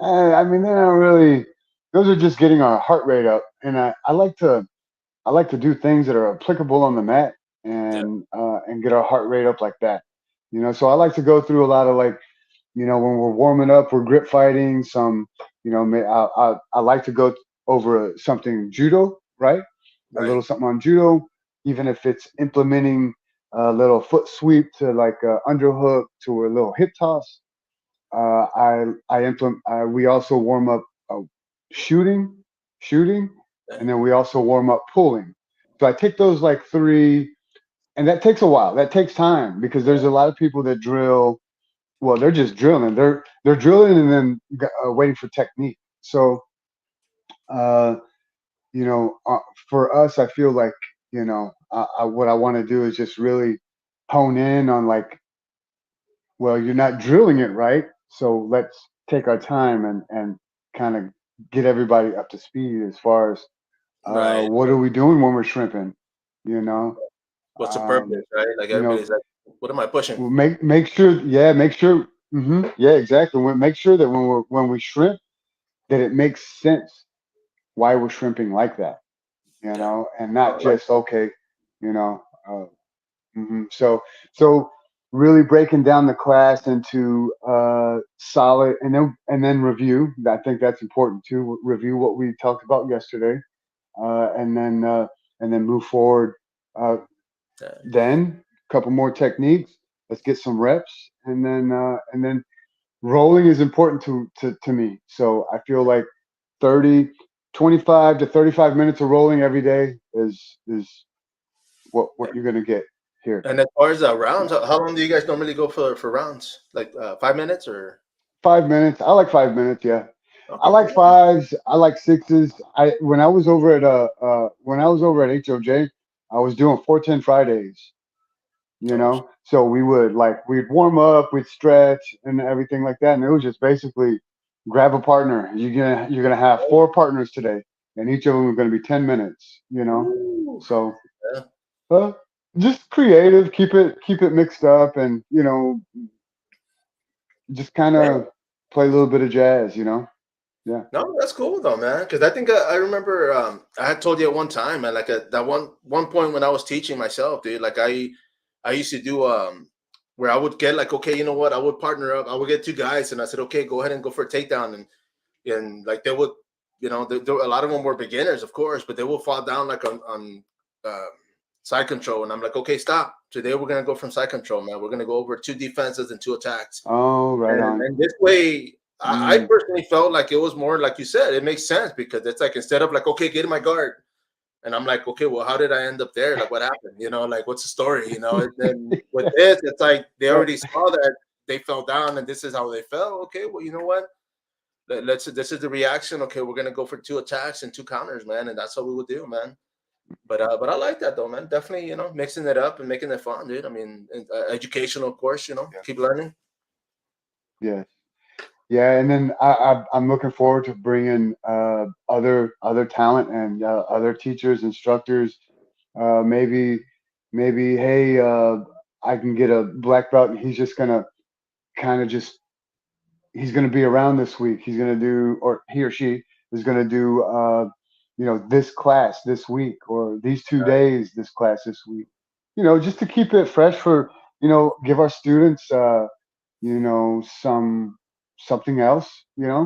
I mean, they don't really, those are just getting our heart rate up. And I like to do things that are applicable on the mat Yeah, and get our heart rate up like that. So I like to go through a lot of like, when we're warming up, we're grip fighting. Some, I like to go over something judo, right? A right. little something on judo, even if it's implementing a little foot sweep to like a underhook to a little hip toss. I implement. We also warm up uh, shooting, shooting, Yeah, and then we also warm up pulling. So I take those like three, and that takes a while. That takes time because there's a lot of people that drill. well, they're just drilling. They're drilling and then waiting for technique. So, uh, you know, for us, I feel like, you know, what I want to do is just really hone in on like, well, you're not drilling it right, so let's take our time and kind of get everybody up to speed as far as Right. what are we doing when we're shrimping, you know, What's the purpose, um, right? Like you know, everybody's like, what am I pushing? well, make sure, yeah, make sure, yeah, exactly. Make sure that when we shrimp, that it makes sense why we're shrimping like that, you Yeah. know, and not Oh, like just okay, you know. So so really breaking down the class into solid and then review. I think that's important too. Review what we talked about yesterday, uh, and then uh, and then move forward. Uh, that. then a couple more techniques. Let's get some reps, and then rolling is important to me. So I feel like 30, 25 to 35 minutes of rolling every day is what you're gonna get here. And as far as rounds, Yeah. how long do you guys normally go for rounds? Like 5 minutes or 5 minutes. I like 5 minutes. Yeah, I okay, like cool. fives. I like sixes. I when I was over at when I was over at HOJ, I was doing 410 Fridays. You Oh, know, so we would like we'd warm up, we'd stretch, and everything like that, and it was just basically grab a partner. You're gonna have four partners today, and each of them are gonna be 10 minutes. You know, ooh, so yeah. uh, just creative, keep it mixed up, and you know, just kind Man, of play a little bit of jazz. You know, yeah. no, that's cool though, man. Because I think I remember I had told you at one time, man. Like that one point when I was teaching myself, dude. Like I used to do where I would get like, okay, you know what? I would partner up. I would get two guys, and I said, okay, go ahead and go for a takedown, and like they would, you know, a lot of them were beginners, of course, but they will fall down like on um, side control, and I'm like, okay, stop. Today we're gonna go from side control, man. We're gonna go over two defenses and two attacks, Oh, right on. and this way, I Mm, personally felt like it was more like you said. It makes sense because it's like instead of like, okay, get in my guard, and I'm like, okay, well, how did I end up there? Like, what happened? You know, like, what's the story? You know, and then with this, it's like they right. already saw that they fell down, and this is how they fell. Okay, well, you know what? Let's. This is the reaction. Okay, we're gonna go for two attacks and two counters, man, and that's what we would do, man. But I like that though, man. Definitely, you know, mixing it up and making it fun, dude. I mean, educational, of course. You know, Yeah. keep learning. Yeah. Yeah, and then I'm looking forward to bringing other talent and other teachers, instructors. Maybe hey, I can get a black belt, and he's just gonna kind of just he's gonna be around this week. He's gonna do, or he or she is gonna do, you know, this class this week, or these 2 days this class this week. You know, just to keep it fresh for give our students. Something else. Yeah,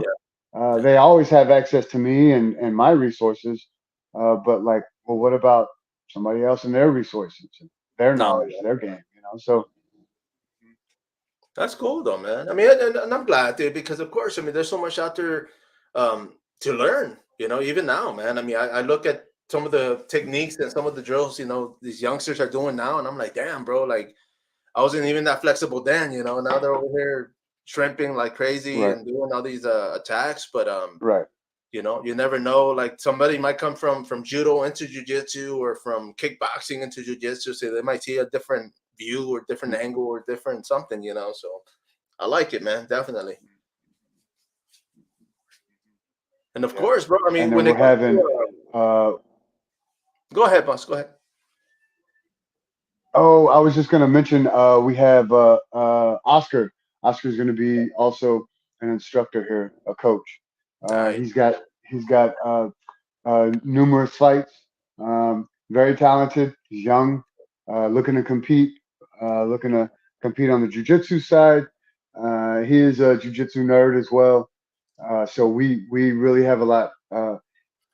yeah. They always have access to me and my resources, but like, well, what about somebody else and their resources, and their No, knowledge, their game? So that's cool though, man. I mean, and I'm glad, dude, because of course, I mean, there's so much out there to learn. You know, even now, man. I mean, I look at some of the techniques and some of the drills, you know, these youngsters are doing now, and I'm like, damn, bro, like I wasn't even that flexible then. You know, now they're over here shrimping like crazy right, and doing all these attacks. But right, you know, you never know. Like somebody might come from judo into jujitsu or from kickboxing into jujitsu, so they might see a different view or different angle or different something. You know, so I like it, man. Definitely. And of yeah. course, bro. I And mean, then when we're it comes having to uh, go ahead, boss. Go ahead. oh, I was just going to mention we have Oscar. Oscar's going to be also an instructor here, a coach. Nice. He's got numerous fights. Very talented. He's young, looking to compete. Looking to compete on the jujitsu side. He is a jujitsu nerd as well. So we really have a lot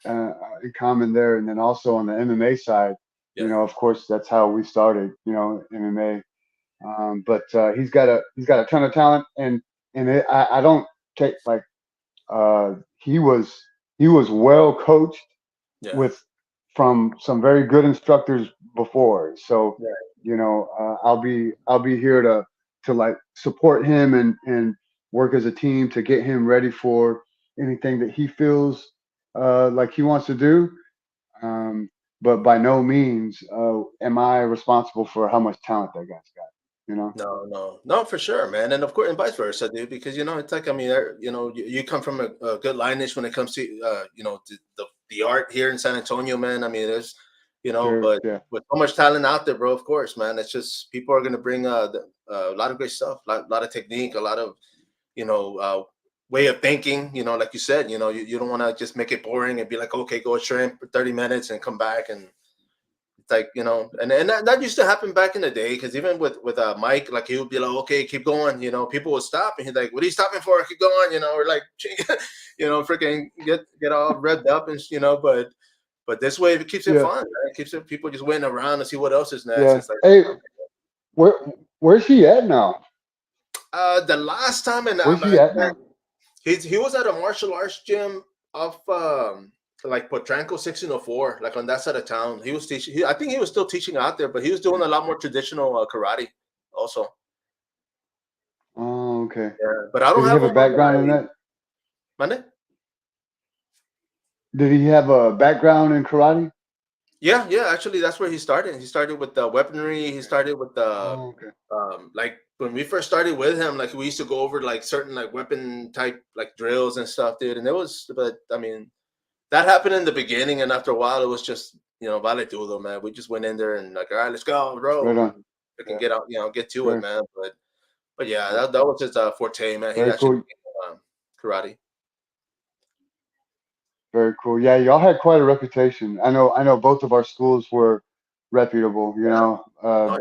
in common there. And then also on the MMA side, Yeah. of course, that's how we started. MMA. But he's got a ton of talent, and I don't take like he was well coached Yeah. with from some very good instructors before. So Yeah. I'll be here to like support him and work as a team to get him ready for anything that he feels like he wants to do. Um, but by no means am I responsible for how much talent that guy's got. You know, No, no, no, for sure, man, and of course, and vice versa, dude. Because it's like, I mean, you come from a good lineage when it comes to the art here in San Antonio, man. I mean, there's, sure, but yeah, with so much talent out there, bro. Of course, man. It's just people are gonna bring a lot of great stuff, lot of technique, a lot of you know uh, way of thinking. Like you said, you don't want to just make it boring and be like, okay, go shrimp for 30 minutes and come back and it's like, and that used to happen back in the day because even with Mike, like he would be like, okay, keep going, people would stop and he's like, what are you stopping for? Keep going, or like, freaking get all revved up and but this way it keeps it yeah, fun, right? It keeps it, people just waiting around to see what else is next. yeah. It's like, Hey, where where's he at now? the last time and Where's he at now? he was at a martial arts gym off like Potranco 1604, like on that side of town. He was teaching. I think he was still teaching out there, but he was doing a lot more traditional karate also. Oh, okay. Yeah, but I Did don't he have have a him on background in my that? Monday. Did he have a background in karate? Yeah, yeah. Actually, that's where he started. He started with the weaponry. He started with the Oh, okay. like when we first started with him, like we used to go over like certain like weapon type like drills and stuff, dude. And it was, but I mean, that happened in the beginning, and after a while, it was just vale todo, man. We just went in there and like, all right, let's go, Right bro, on. and we can Yeah, get out, get to it, sure. man. But yeah, Yeah. that was his forte, man. He Very actually cool. karate. Very cool. Yeah, y'all had quite a reputation. I know both of our schools were reputable, Yeah. Oh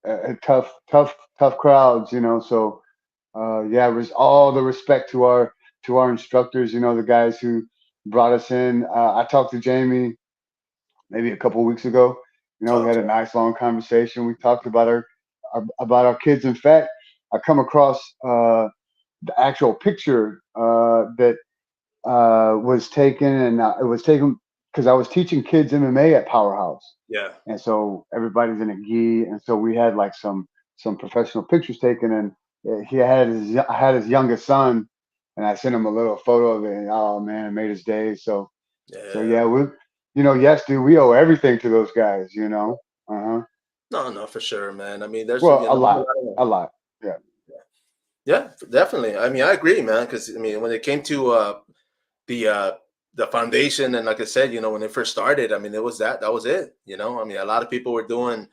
yeah. tough crowds, so yeah, it was all the respect to our instructors, the guys who brought us in. I talked to Jamie maybe a couple of weeks ago. We had a Okay. nice long conversation. We talked about our kids. In fact, I come across the actual picture that was taken, and it was taken because I was teaching kids MMA at Powerhouse, Yeah. and so everybody's in a gi, and so we had like some professional pictures taken, and I had his youngest son, and I sent him a little photo of it, and oh man, it made his day. So Yeah. yeah, yes, dude, we owe everything to those guys. Uh huh. No, no, for sure, man. I mean, there's Well, a lot a of lot. Yeah, yeah, definitely. I mean, I agree, man. Because I mean, when it came to the uh the foundation, and like I said, when it first started, I mean, it was that was it. I mean, a lot of people were doing,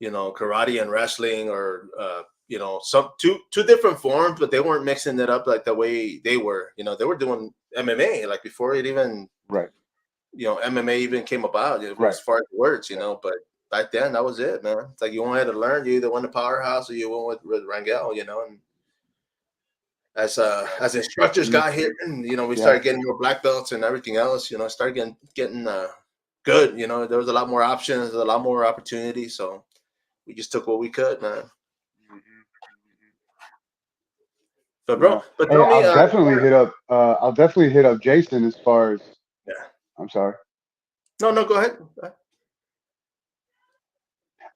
karate and wrestling, or some two different forms, but they weren't mixing it up like the way they were. They were doing MMA like before it even, right, MMA even came about, right. as far as words, Yeah, but back then that was it, man. It's like you only had to learn, you either went to Powerhouse or you went with Rangel, and as instructors hmm, got here, and we yeah, started getting more black belts and everything else. Started getting good. There was a lot more options, a lot more opportunities. So we just took what we could, man. But yeah. bro, but Hey, tell me, I'll definitely hit up Jason as far as. yeah, I'm sorry. no, no, go ahead.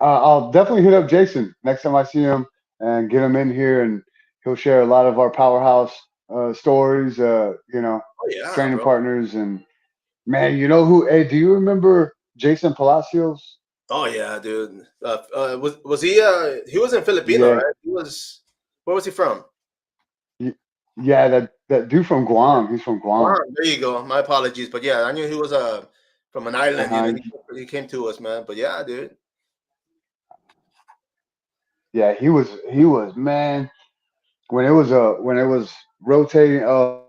I'll definitely hit up Jason next time I see him and get him in here, and he'll share a lot of our powerhouse stories. Oh yeah, Training bro. partners, and man, you know who? Hey, do you remember Jason Palacios? Oh yeah, dude. Was he? He was in Filipino, Yeah, right? He was. Where was he from? yeah, that dude from Guam. He's from Guam. Guam. There you go. My apologies, but yeah, I knew he was from an Uh island. huh. He came to us, man. But yeah, dude. Yeah, he was man when it was rotating. Oh,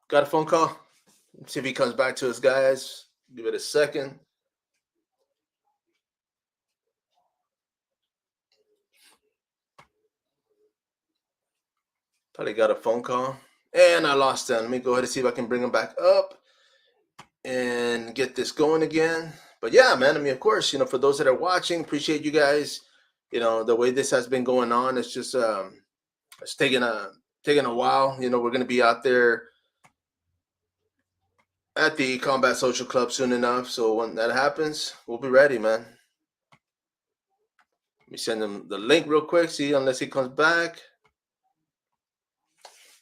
got a phone call. Let's see if he comes back to us, guys. Give it a second. Probably got a phone call. And I lost him. Let me go ahead and see if I can bring him back up and get this going again. But yeah, man, I mean, of course, for those that are watching, appreciate you guys. The way this has been going on, it's just it's taking a while. We're gonna be out there at the Combat Social Club soon enough. So when that happens, we'll be ready, man. Let me send him the link real quick. See, unless he comes back.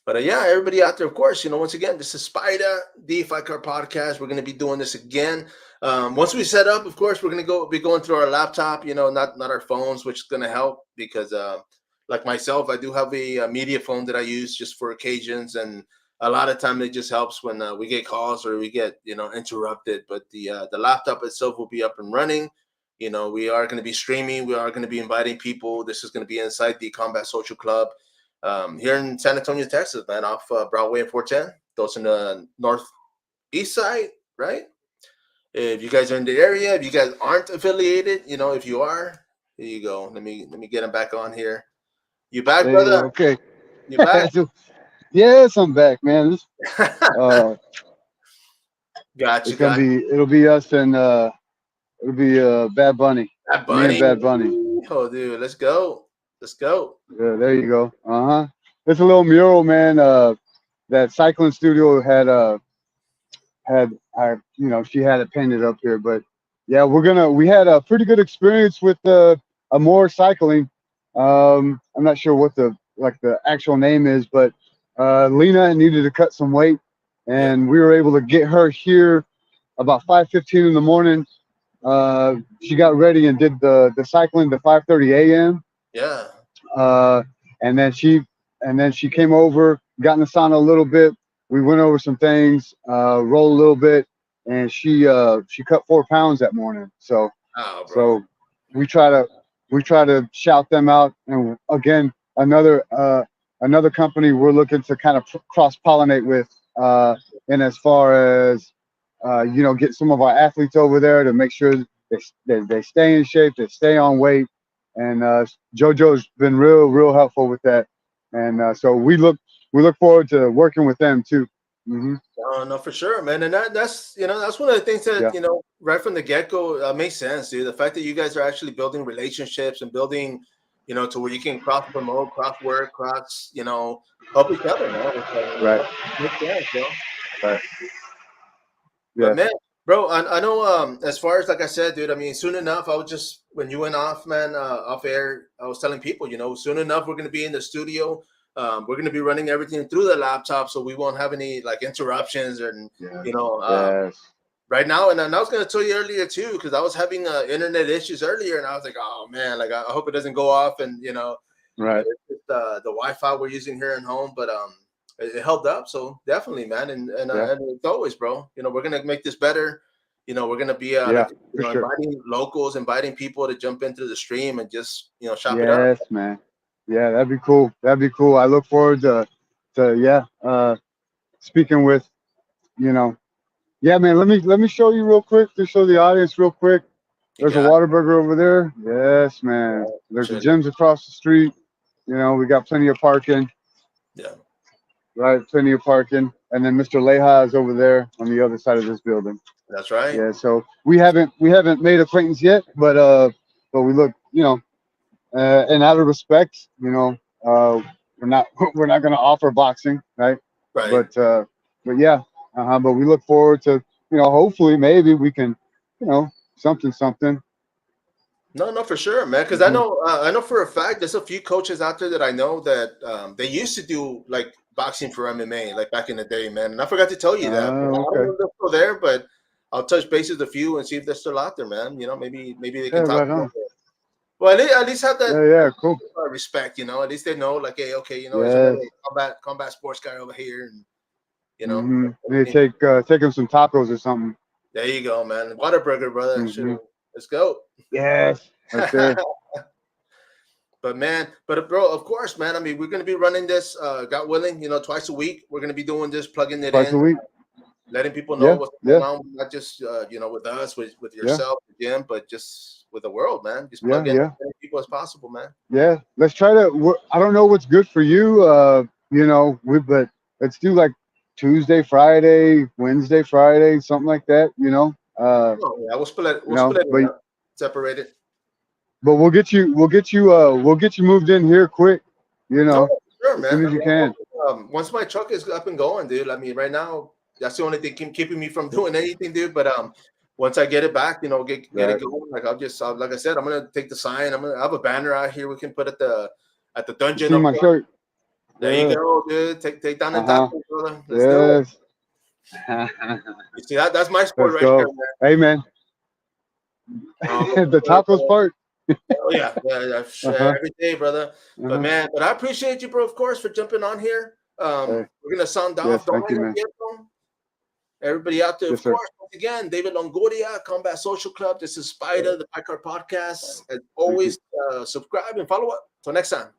But yeah, everybody out there, of course, once again, this is sPida, the Fight Card Podcast. We're going to be doing this again. Once we set up, of course, we're going to be going through our laptop, not our phones, which is going to help because, like myself, I do have a media phone that I use just for occasions, and a lot of time it just helps when we get calls or we get interrupted. But the laptop itself will be up and running. We are going to be streaming. We are going to be inviting people. This is going to be inside the Combat Social Club. Here in San Antonio, Texas, man, off Broadway and 410. Those in the northeast side, right? If you guys are in the area, if you guys aren't affiliated, if you are, here you go. Let me get him back on here. You back, brother? Okay. You back? Yes, I'm back, man. Gotcha. It'll be us and it'll be Bad Bunny. Bad Me and Bad Bunny. Oh, dude, let's go. Let's go. Yeah, there you go. It's a little mural, man. That cycling studio she had it painted up here, but yeah, we had a pretty good experience with Amore Cycling. I'm not sure what the actual name is, but Lena needed to cut some weight, and we were able to get her here about 5:15 in the morning. She got ready and did the cycling to 5:30 a.m. Yeah. And then she came over, got in the sauna a little bit. We went over some things, rolled a little bit, and she cut 4 pounds that morning. So we try to shout them out. And again, another company we're looking to kind of cross pollinate with, and as far as get some of our athletes over there to make sure they stay in shape, they stay on weight. And JoJo's been real helpful with that, and so we look forward to working with them too. Mm-hmm. Oh, no, for sure, man. And that's one of the things that right from the get-go makes sense, dude. The fact that you guys are actually building relationships and building to where you can cross promote, cross work, cross help each other, man. Right. Makes sense, bro. Right. Yeah, man. Bro, I know. As far as like I said, dude. I mean, soon enough, I was just when you went off, man, off air. I was telling people, soon enough, we're gonna be in the studio. We're gonna be running everything through the laptop, so we won't have any like interruptions or right now. And I was gonna tell you earlier too, because I was having internet issues earlier, and I was like, oh man, like I hope it doesn't go off, and right. It's the Wi-Fi we're using here at home, but it held up, so definitely, man, and it's always, bro. We're gonna make this better. We're gonna be inviting locals, inviting people to jump into the stream and just shop it up. Yes, man. Yeah, that'd be cool. I look forward to speaking with Yeah, man. Let me show you real quick to show the audience real quick. There's a Whataburger over there. Yes, man. There's the gyms across the street. We got plenty of parking. Yeah. Right, plenty of parking. And then Mr. Leja is over there on the other side of this building. That's right. Yeah, so we haven't made acquaintance yet, but we look, and out of respect, we're not gonna offer boxing, right? Right. But yeah, but we look forward to, hopefully maybe we can, something. No, for sure, man. Because I know for a fact there's a few coaches out there that I know that they used to do like boxing for MMA, like back in the day, man. And I forgot to tell you that. I don't know if they're still there, but I'll touch base with a few and see if they're still out there, man. Maybe they can talk. Right. Well, at least have that. Yeah, cool. Respect, at least they know, like, hey, okay, there's a combat sports guy over here, and They take him some tacos or something. There you go, man. Whataburger, brother. Mm-hmm. Let's go. Yes. Okay. But bro, of course, man. I mean, we're gonna be running this, God willing, twice a week. We're gonna be doing this, plugging it twice in, a week, letting people know what's going on, not just with us, with yourself, Jim, but just with the world, man. Just plug in as many people as possible, man. Yeah, let's try to. I don't know what's good for you, but let's do like Tuesday, Friday, Wednesday, Friday, something like that. We'll split it up, separate it. But we'll get you moved in here quick, sure, as soon as you can. Once my truck is up and going, dude. I mean, right now, That's the only thing keeping me from doing anything, dude. But once I get it back, you know, get it going. Like like I said, I'm gonna take the sign. I have a banner out here we can put at the dungeon. See my shirt. There you go, dude. Take down the tacos, brother. Let's do it. You see that's my sport Let's right go. there, man. Hey, man. The tacos part. Oh yeah, every day, brother. But man, I appreciate you, bro, of course, for jumping on here. We're gonna sound off. Yes, Don't thank you, man. Everybody out there, Yes, of sir. course, once again, David Longoria, Combat Social Club. This is sPida, the PyCard Podcast. As always, subscribe and follow up. Till next time.